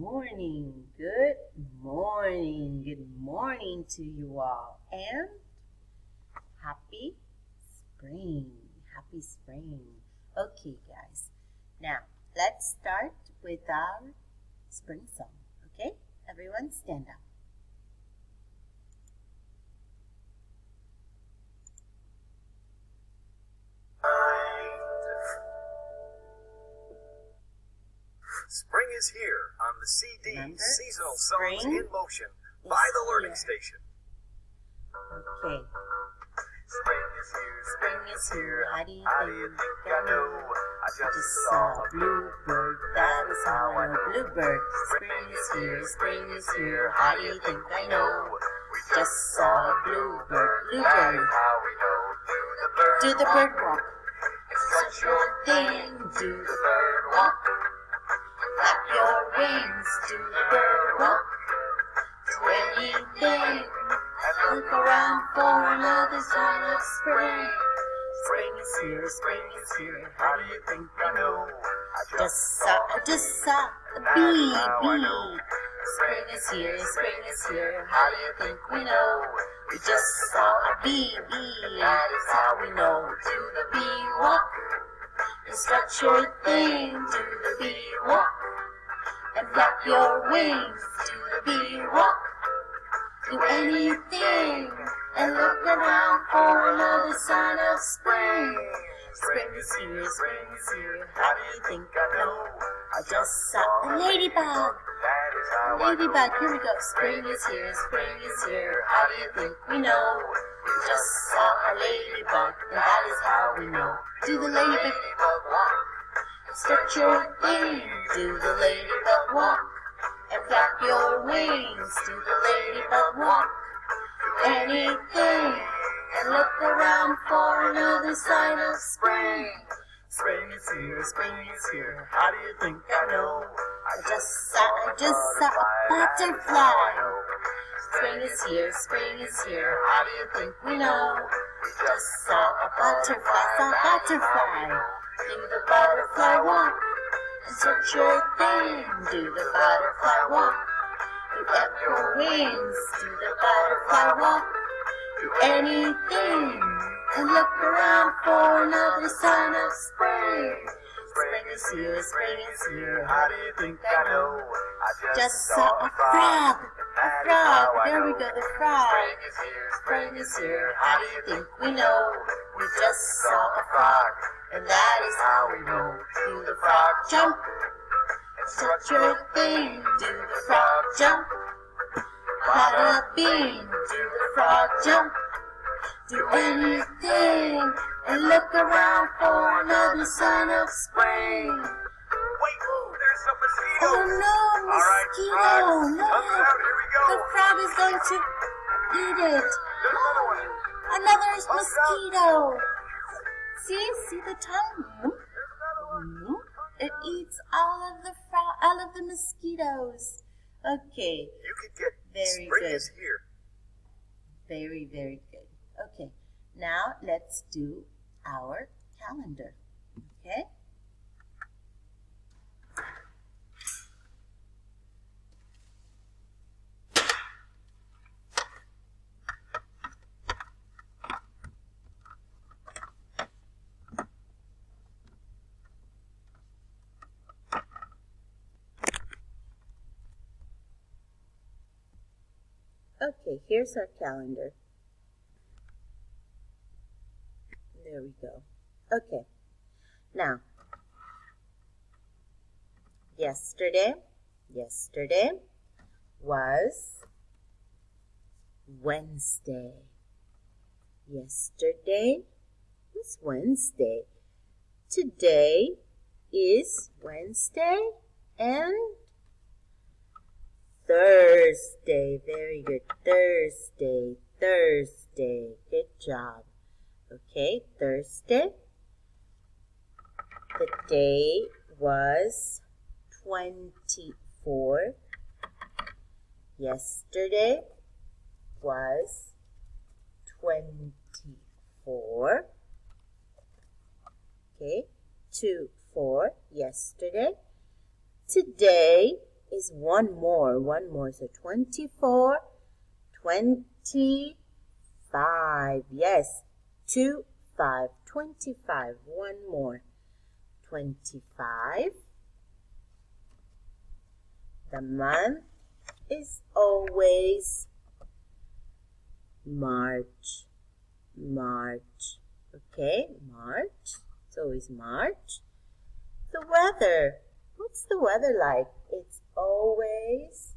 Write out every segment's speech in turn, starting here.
morning, good morning to you all, and happy spring, happy spring. Okay, guys, now let's start with our spring song, okay? Everyone stand up. Spring is here on the CD Remember, Seasonal Songs spring in Motion by the Learning here. Station. Okay, Spring is here, spring is here. How do you think I know? I just saw a bluebird, that is how I know. Bluebird, spring is here, spring is here. How do you think I know? We Just saw a bluebird, That is bluebird. how we know. Do the bird walk, It's such a thing, do the bird walk. Flap your wings, do the bird walk. Do anything, and look around for another sign of spring. Spring is here, spring is here. How do you think I know? I just saw a bee, bee. Spring is here, spring is here. How do you think we know? We just saw a bee, bee. That is how we know. Do the bee walk, and stretch your thing. Do the bee walk, and flap your wings. Do the bee walk. Do anything, and look around for another sign of spring. Spring is here, spring is here. How do you think I know? I just saw a ladybug. That is how I know. Ladybug, here we go. Spring is here, spring is here. How do you think we know? We just saw a ladybug, and that is how we know. Do the ladybug walk, stretch your thing. Do the ladybug walk, and flap your wings. Do the ladybug walk, do anything, and look around for another sign of spring. Spring is here, spring is here. How do you think I know? I just saw a butterfly. Spring is here, spring is here. How do you think we know? We just saw a butterfly. Do the butterfly walk, and stretch your thing. Do the butterfly walk. Do flap your wings. Do the butterfly walk. Do anything, and look around for another sign of spring. Spring is here, spring is here. How do you think I know? I Just saw a frog. A frog. There we go, the frog. Spring is here, Spring is here. How do you think we know? We just saw a frog, and that is how we know. Do the frog jump, and stretch your thing. Do the frog jump. Bada bing. Do the frog jump. Do anything, and look around for another sign of spring. Wait, there's some mosquitoes. Oh no, All right, mosquito! frogs, No, come out, here we go. the frog is going to eat it. There's another one. Another Look out. mosquito. See the tongue? There's another one. It eats all of the mosquitoes. Okay, You could get Very spring good. is here. very, very good. Okay, now let's do our calendar. Okay? Okay, here's our calendar. There we go. Okay, now, yesterday was Wednesday. Yesterday was Wednesday. Today is Wednesday and Thursday. Very good. Thursday. Good job. Okay, Thursday. The day was 24. Yesterday was 24. Okay, 2, 4, yesterday. Today is one more. So 24, 25. Yes, 2, 5, 25. One more. 25. The month is always March. Okay, March. It's always March. The weather. What's the weather like? It's always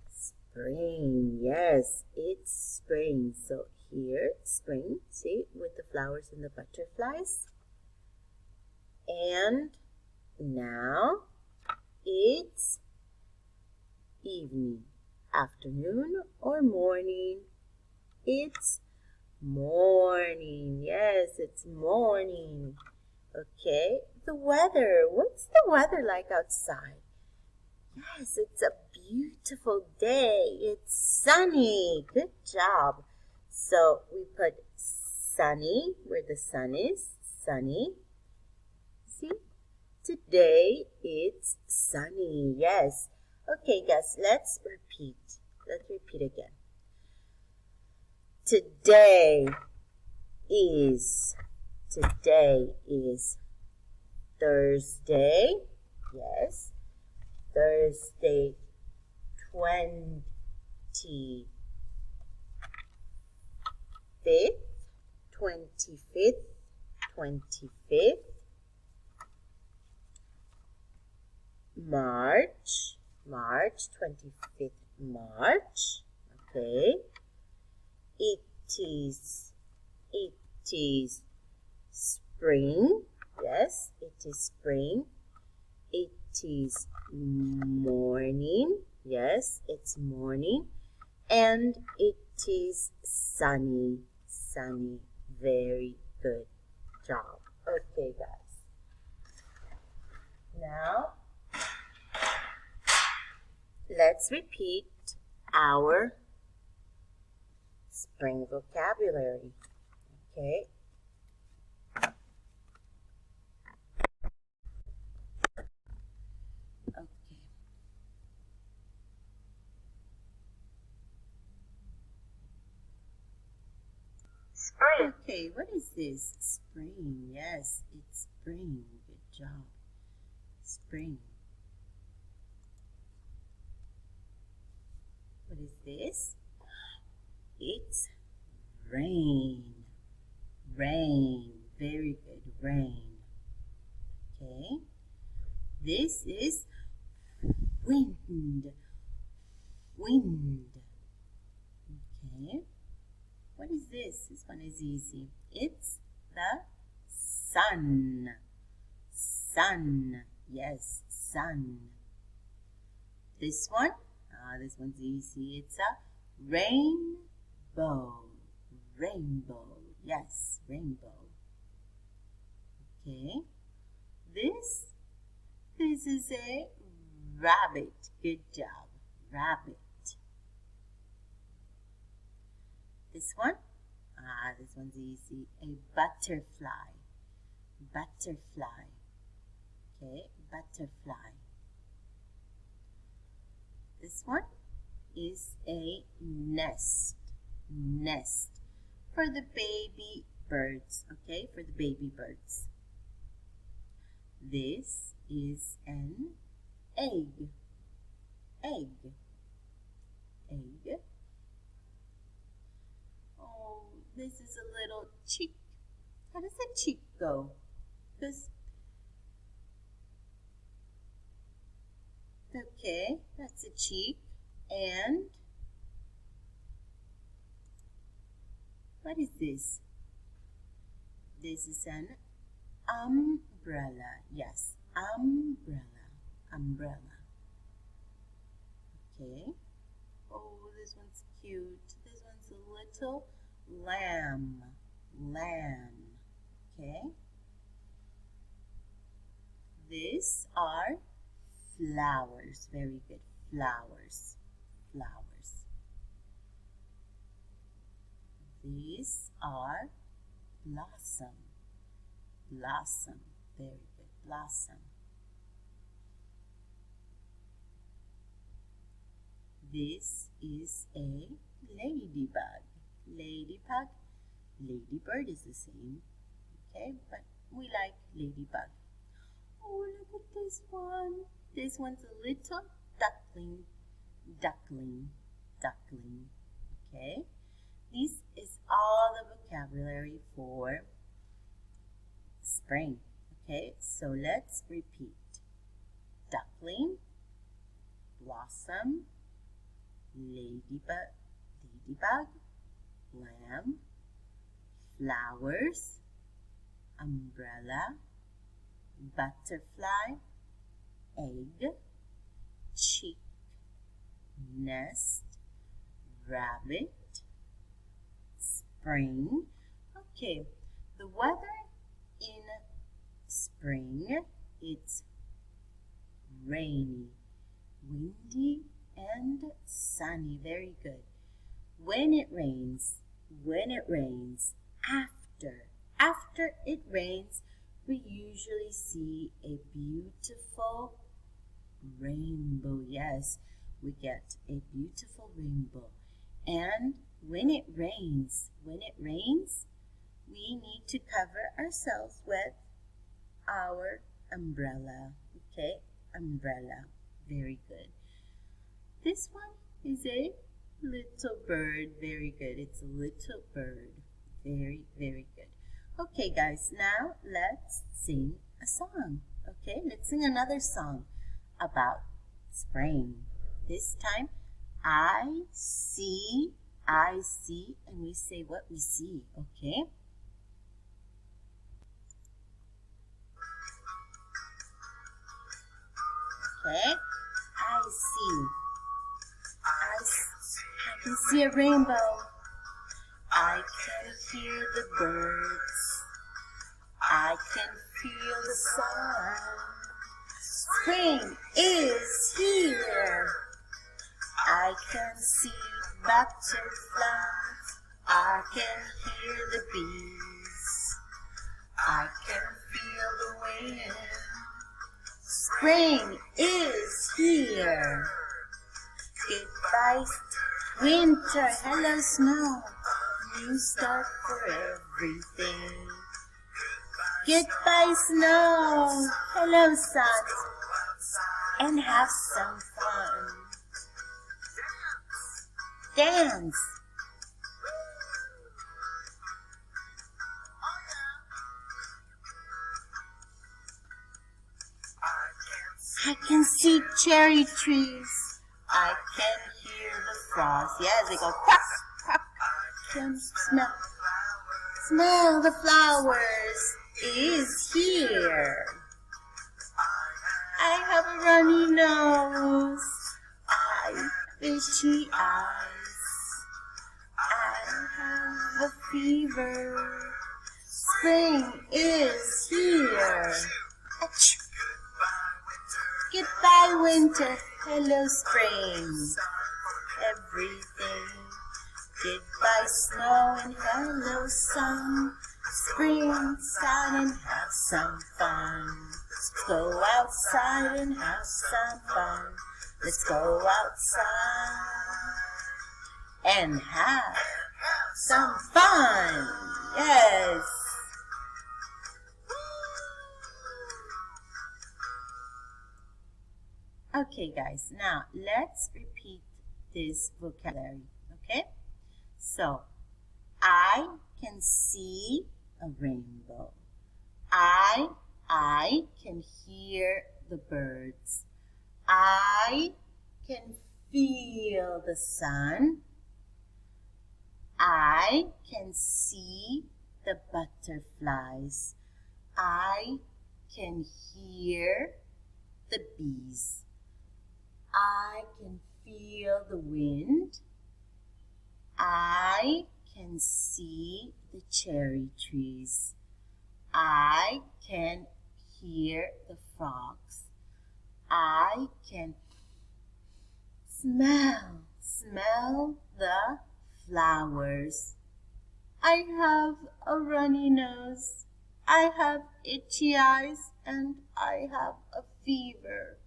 spring. Yes, it's spring. So here, spring. See, with the flowers and the butterflies. And now it's evening, afternoon, or morning. It's morning. Yes, it's morning. Okay, the weather. What's the weather like outside? Yes, it's a beautiful day. It's sunny. Good job. So we put sunny where the sun is. Sunny. See? Today it's sunny. Yes. Okay, guys, let's repeat. Let's repeat again. Today is Thursday. Yes. Thursday, 25th. 25th. March, 25th March. Okay. It is spring. Yes, it is spring. It is morning. Yes, it's morning. And it is sunny. Sunny. Very good job. Okay, guys. Now, let's repeat our spring vocabulary. Okay. Spring. Okay, what is this? Spring. Yes, it's spring. Good job. Spring. What is this? It's rain. Rain. Very good. Rain. Okay. This is wind. Wind. Okay. What is this? This one is easy. It's the sun. Sun. Yes, sun. This one? This one's easy. It's a rainbow. Rainbow. Yes, rainbow. Okay. This is a rabbit. Good job. Rabbit. This one? This one's easy. A butterfly. Butterfly. Okay, butterfly. This one is a nest. Nest. For the baby birds. Okay, for the baby birds. This is an egg. Egg. Egg. Oh, this is a little chick. How does a chick go? Okay, that's a chick. And what is this? This is an umbrella. Yes, umbrella. Umbrella. Okay. Oh, this one's cute. This one's a little lamb. Lamb. Okay. These are flowers. Very good. Flowers. Flowers. These are blossom. Blossom. Very good. Blossom. This is a ladybug. Ladybug, ladybird is the same. Okay, but we like ladybug. Oh, look at this one. This one's a little duckling. Duckling, duckling. Okay, this is all the vocabulary for spring. Okay, so let's repeat. Duckling, blossom, ladybug, lamb, flowers, umbrella, butterfly, egg, chick, nest, rabbit, spring. Okay, the weather in spring, it's rainy, windy, and sunny. Very good. When it rains, after it rains, we usually see a beautiful rainbow. Yes, we get a beautiful rainbow. And when it rains, we need to cover ourselves with our umbrella. Okay, umbrella. Very good. This one is a little bird. Very good. It's a little bird. Very, very good. Okay, guys, now let's sing a song. Okay, let's sing another song about spring. This time, I see, and we say what we see. Okay? Okay, I see. I can see a rainbow. I can hear the birds. I can feel the sun. Spring is here. I can see butterflies. I can hear the bees. I can feel the wind. Spring is here. Goodbye, winter. Hello, snow. New start for everything. Goodbye, snow. Hello, sun. And have some fun. Dance. I can see cherry trees. I can hear the frogs. Yes, they go quack, quack. I can smell the flowers is here. I have a runny nose. I have itchy eyes. I have a fever. Spring is here. Achoo. Goodbye, winter. Hello, spring. Everything. Goodbye, snow, and hello, sun. Spring, sun, and have some fun. Let's go outside and have some fun. Let's go outside and have some fun. Yes. Okay, guys, now let's repeat this vocabulary, okay? So, I can see a rainbow. I can hear the birds. I can feel the sun. I can see the butterflies. I can hear the bees. I can feel the wind. I can see the cherry trees. I can hear the frogs. I can smell the flowers. I have a runny nose. I have itchy eyes, and I have a fever.